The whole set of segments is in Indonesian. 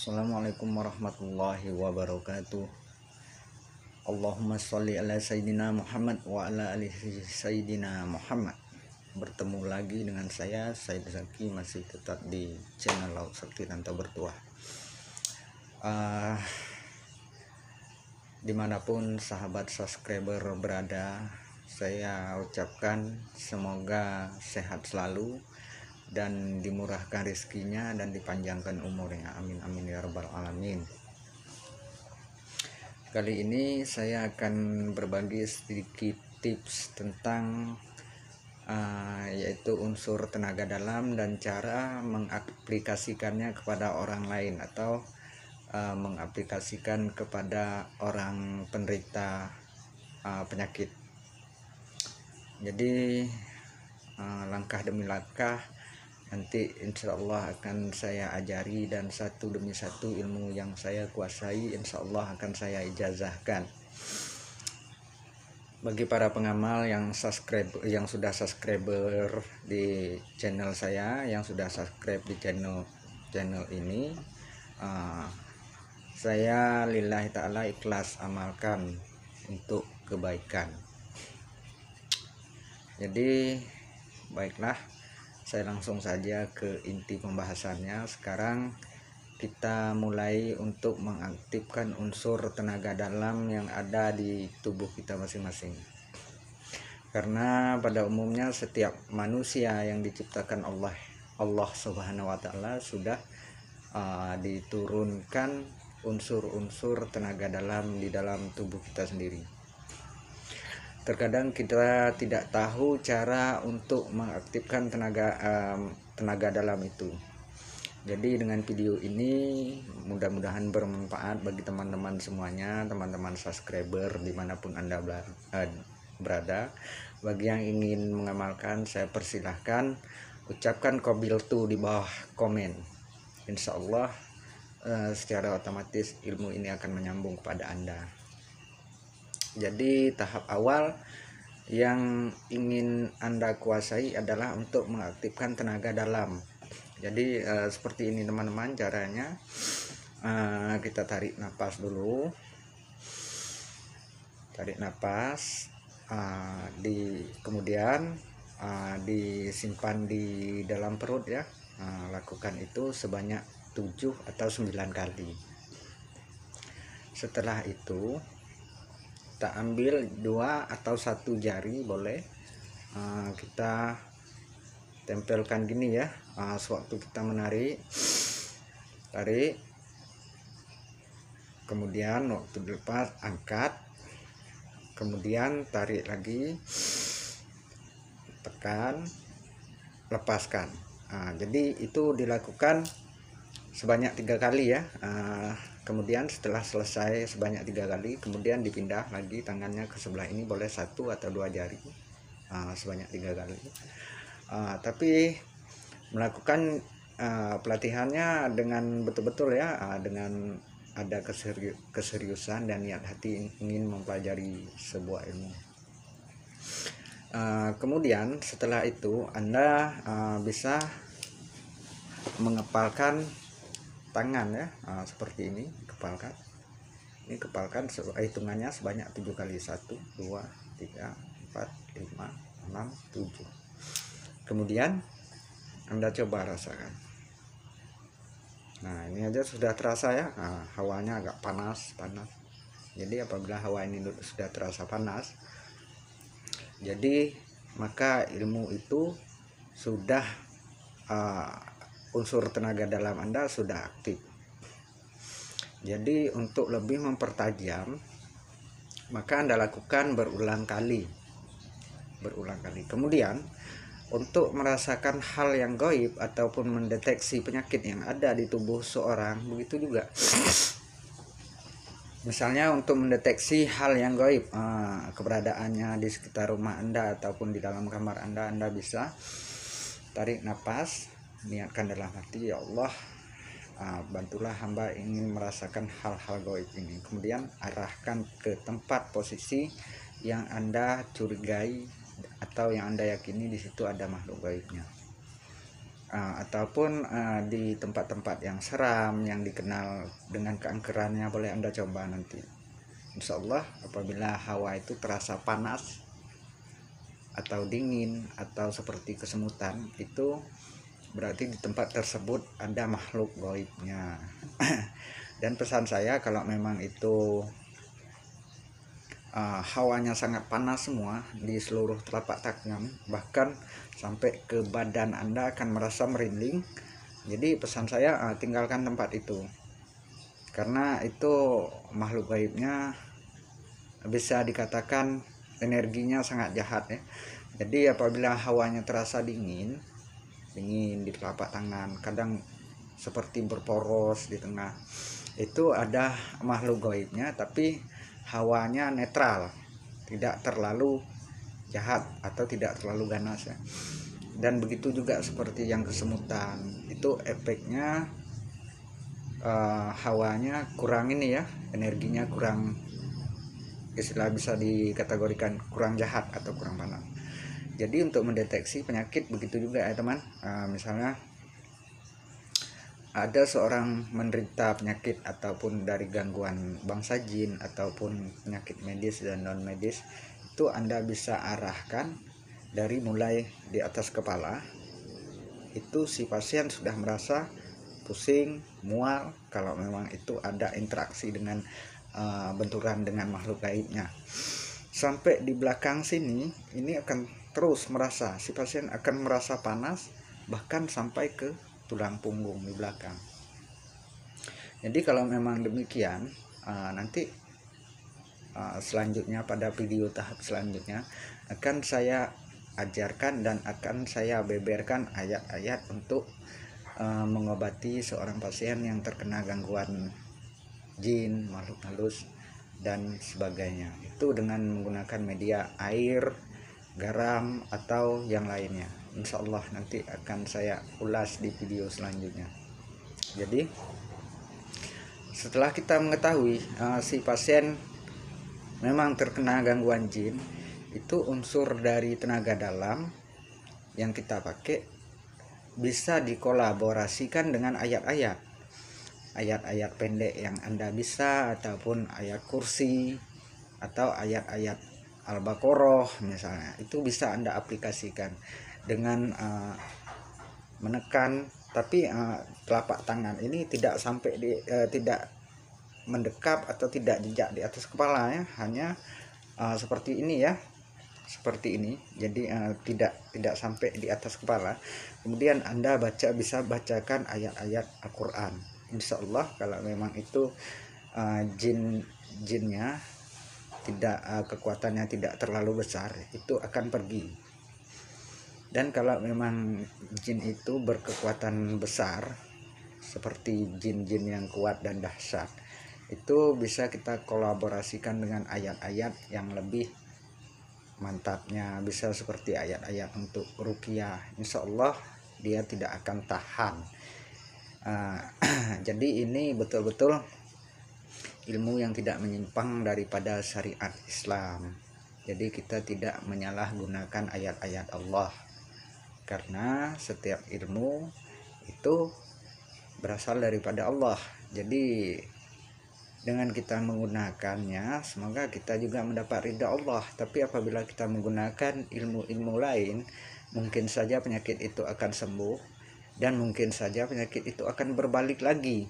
Assalamualaikum warahmatullahi wabarakatuh. Allahumma sholli ala sayyidina Muhammad wa ala alihi sayyidina Muhammad. Bertemu lagi dengan saya Said Zaki, masih tetap di channel Laut Sakti Tanpa Bertuah. Dimanapun sahabat subscriber berada, saya ucapkan semoga sehat selalu dan dimurahkan rezekinya dan dipanjangkan umurnya, amin amin ya rabbal alamin. Kali ini saya akan berbagi sedikit tips tentang yaitu unsur tenaga dalam dan cara mengaplikasikannya kepada orang lain atau mengaplikasikan kepada orang penderita penyakit. Jadi langkah demi langkah nanti insya Allah akan saya ajari, dan satu demi satu ilmu yang saya kuasai insya Allah akan saya ijazahkan. Bagi para pengamal yang sudah subscriber di channel saya, yang sudah subscribe di channel ini, saya lillahi ta'ala ikhlas amalkan untuk kebaikan. Jadi baiklah, saya langsung saja ke inti pembahasannya. Sekarang kita mulai untuk mengaktifkan unsur tenaga dalam yang ada di tubuh kita masing-masing. Karena pada umumnya setiap manusia yang diciptakan Allah Subhanahu wa taala sudah diturunkan unsur-unsur tenaga dalam di dalam tubuh kita sendiri. Terkadang kita tidak tahu cara untuk mengaktifkan tenaga dalam itu. Jadi dengan video ini mudah-mudahan bermanfaat bagi teman-teman semuanya, teman-teman subscriber dimanapun Anda berada. Bagi yang ingin mengamalkan, saya persilahkan ucapkan qabiltu di bawah komen. Insya Allah secara otomatis ilmu ini akan menyambung kepada Anda. Jadi tahap awal yang ingin Anda kuasai adalah untuk mengaktifkan tenaga dalam. Jadi seperti ini teman-teman caranya. Kita tarik napas dulu, tarik napas, kemudian disimpan di dalam perut ya. Lakukan itu sebanyak 7 atau 9 kali. Setelah itu kita ambil 2 atau 1 jari boleh, kita tempelkan gini ya. Sewaktu kita menarik, tarik, kemudian waktu dilepas angkat, kemudian tarik lagi, tekan, lepaskan. Jadi itu dilakukan sebanyak 3 kali ya. Kemudian setelah selesai sebanyak 3 kali, kemudian dipindah lagi tangannya ke sebelah ini, boleh 1 atau 2 jari sebanyak 3 kali. Tapi melakukan pelatihannya dengan betul-betul ya, dengan ada keseriusan dan niat hati ingin mempelajari sebuah ilmu. Kemudian setelah itu Anda bisa mengepalkan tangan ya, seperti ini, kepalkan. Ini kepalkan hitungannya sebanyak 7 kali. 1, 2, 3, 4, 5, 6, 7. Kemudian Anda coba rasakan. Nah, ini aja sudah terasa ya. Hawanya agak panas. Jadi apabila hawa ini sudah terasa panas, jadi maka ilmu itu sudah unsur tenaga dalam Anda sudah aktif. Jadi untuk lebih mempertajam, maka Anda lakukan berulang kali. Kemudian untuk merasakan hal yang gaib ataupun mendeteksi penyakit yang ada di tubuh seorang, begitu juga. Misalnya untuk mendeteksi hal yang gaib, keberadaannya di sekitar rumah Anda ataupun di dalam kamar Anda bisa tarik napas, niatkan dalam hati, ya Allah, bantulah hamba ingin merasakan hal-hal gaib ini. Kemudian arahkan ke tempat posisi yang Anda curigai atau yang Anda yakini di situ ada makhluk gaibnya. ataupun di tempat-tempat yang seram yang dikenal dengan keangkerannya, boleh Anda coba nanti. Insya Allah apabila hawa itu terasa panas atau dingin atau seperti kesemutan, itu berarti di tempat tersebut ada makhluk gaibnya. Dan pesan saya, kalau memang itu hawanya sangat panas semua di seluruh telapak tangan, bahkan sampai ke badan Anda akan merasa merinding, jadi pesan saya tinggalkan tempat itu, karena itu makhluk gaibnya bisa dikatakan energinya sangat jahat ya. Jadi apabila hawanya terasa dingin di telapak tangan, kadang seperti berporos di tengah, itu ada makhluk gaibnya, tapi hawanya netral, tidak terlalu jahat atau tidak terlalu ganas ya. Dan begitu juga seperti yang kesemutan, itu efeknya hawanya kurang ini ya, energinya kurang, istilah bisa dikategorikan kurang jahat atau kurang panas. Jadi untuk mendeteksi penyakit begitu juga ya teman, misalnya ada seorang menderita penyakit ataupun dari gangguan bangsa jin ataupun penyakit medis dan non medis, itu Anda bisa arahkan dari mulai di atas kepala, itu si pasien sudah merasa pusing, mual, kalau memang itu ada interaksi dengan benturan dengan makhluk gaibnya. Sampai di belakang sini, ini akan terus merasa, si pasien akan merasa panas, bahkan sampai ke tulang punggung di belakang. Jadi kalau memang demikian, nanti selanjutnya pada video tahap selanjutnya akan saya ajarkan dan akan saya beberkan ayat-ayat untuk mengobati seorang pasien yang terkena gangguan jin, makhluk halus dan sebagainya, itu dengan menggunakan media air, garam atau yang lainnya. Insya Allah nanti akan saya ulas di video selanjutnya. Jadi setelah kita mengetahui si pasien memang terkena gangguan jin, itu unsur dari tenaga dalam yang kita pakai bisa dikolaborasikan dengan ayat-ayat pendek yang Anda bisa, ataupun ayat kursi atau ayat-ayat Al-Baqarah misalnya, itu bisa Anda aplikasikan dengan menekan, tapi telapak tangan ini tidak sampai tidak mendekap atau tidak jejak di atas kepala ya, hanya seperti ini ya, seperti ini. Jadi tidak sampai di atas kepala. Kemudian Anda bisa bacakan ayat-ayat Al-Quran. Insya Allah kalau memang itu jinnya tidak kekuatannya tidak terlalu besar, itu akan pergi. Dan kalau memang jin itu berkekuatan besar seperti jin-jin yang kuat dan dahsyat, itu bisa kita kolaborasikan dengan ayat-ayat yang lebih mantapnya, bisa seperti ayat-ayat untuk ruqyah. Insya Allah dia tidak akan tahan. Jadi ini betul-betul ilmu yang tidak menyimpang daripada syariat Islam. Jadi kita tidak menyalahgunakan ayat-ayat Allah, karena setiap ilmu itu berasal daripada Allah. Jadi dengan kita menggunakannya, semoga kita juga mendapat ridha Allah. Tapi apabila kita menggunakan ilmu-ilmu lain, mungkin saja penyakit itu akan sembuh, dan mungkin saja penyakit itu akan berbalik lagi.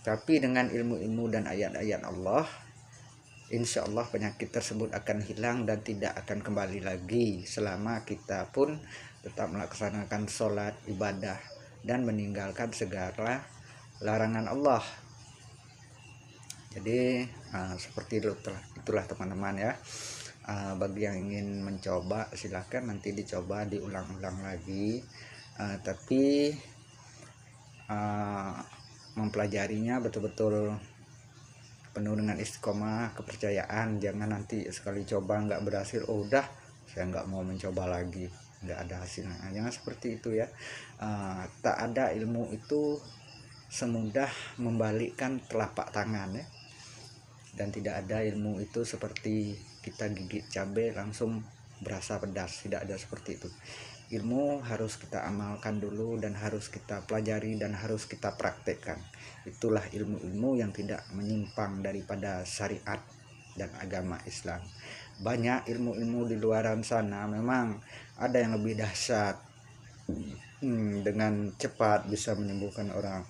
Tapi dengan ilmu-ilmu dan ayat-ayat Allah, insya Allah penyakit tersebut akan hilang dan tidak akan kembali lagi, selama kita pun tetap melaksanakan sholat, ibadah, dan meninggalkan segala larangan Allah. Jadi seperti itulah teman-teman ya. Bagi yang ingin mencoba, silahkan nanti dicoba, diulang-ulang lagi. Tapi mempelajarinya betul-betul penuh dengan istiqomah, kepercayaan. Jangan nanti sekali coba nggak berhasil, oh udah saya nggak mau mencoba lagi, nggak ada hasilnya. Jangan seperti itu ya. Tak ada ilmu itu semudah membalikkan telapak tangan ya. Dan tidak ada ilmu itu seperti kita gigit cabai langsung berasa pedas, tidak ada seperti itu. ilmu harus kita amalkan dulu dan harus kita pelajari dan harus kita praktekkan. Itulah ilmu-ilmu yang tidak menyimpang daripada syariat dan agama Islam. Banyak ilmu-ilmu di luaran sana memang ada yang lebih dahsyat, dengan cepat bisa menyembuhkan orang,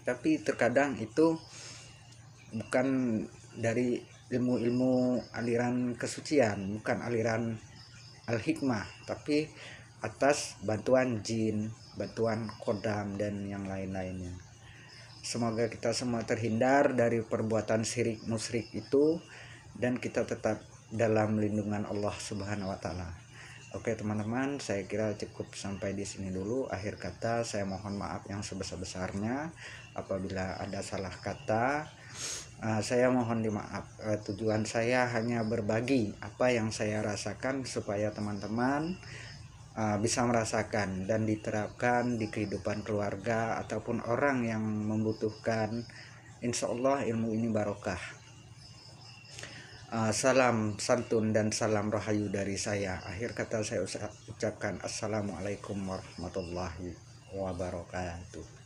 tapi terkadang itu bukan dari ilmu-ilmu aliran kesucian, bukan aliran al-hikmah, tapi atas bantuan jin, bantuan kodam, dan yang lain-lainnya. Semoga kita semua terhindar dari perbuatan syirik musyrik itu dan kita tetap dalam lindungan Allah Subhanahu wa taala. Oke teman-teman, saya kira cukup sampai di sini dulu. Akhir kata saya mohon maaf yang sebesar-besarnya apabila ada salah kata. Saya mohon dimaaf. Tujuan saya hanya berbagi apa yang saya rasakan supaya teman-teman bisa merasakan dan diterapkan di kehidupan keluarga ataupun orang yang membutuhkan. Insya Allah ilmu ini barokah. Salam santun dan salam rahayu dari saya. Akhir kata saya ucapkan assalamualaikum warahmatullahi wabarakatuh.